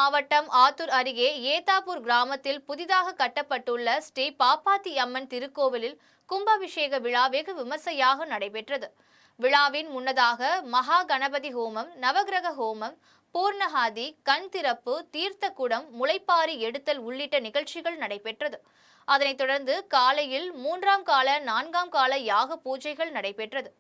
மாவட்டம் ஆத்தூர் அருகே ஏத்தாப்பூர் கிராமத்தில் புதிதாக கட்டப்பட்டுள்ள ஸ்ரீ பாப்பாத்தி அம்மன் திருக்கோவிலில் கும்பாபிஷேக விழா வெகு விமர்சையாக நடைபெற்றது. விழாவின் முன்னதாக மகா கணபதி ஹோமம், நவகிரக ஹோமம், பூர்ணஹாதி, கண் திறப்பு, தீர்த்த குடம், முளைப்பாரி எடுத்தல் உள்ளிட்ட நிகழ்ச்சிகள் நடைபெற்றது. அதனைத் தொடர்ந்து காலையில் 3ஆம் கால 4ஆம் கால யாக பூஜைகள் நடைபெற்றது.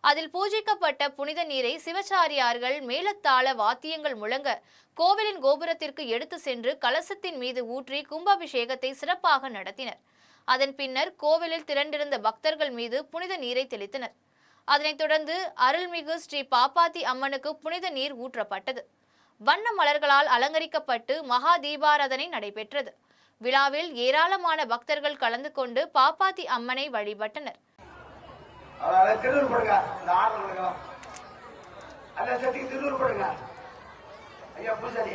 அதில் பூஜிக்கப்பட்ட புனித நீரை சிவச்சாரியார்கள் மேளத்தாள வாத்தியங்கள் முழங்க கோவிலின் கோபுரத்திற்கு எடுத்து சென்று கலசத்தின் மீது ஊற்றி கும்பாபிஷேகத்தை சிறப்பாக நடத்தினர். அதன் பின்னர் கோவிலில் திரண்டிருந்த பக்தர்கள் மீது புனித நீரை தெளித்தனர். அதனைத் தொடர்ந்து அருள்மிகு ஸ்ரீ பாப்பாத்தி அம்மனுக்கு புனித நீர் ஊற்றப்பட்டது. வண்ண மலர்களால் அலங்கரிக்கப்பட்டு மகா தீபாராதனை நடைபெற்றது. விழாவில் ஏராளமான பக்தர்கள் கலந்து கொண்டு பாப்பாத்தி அம்மனை வழிபட்டனர். ஐயா பூசாரி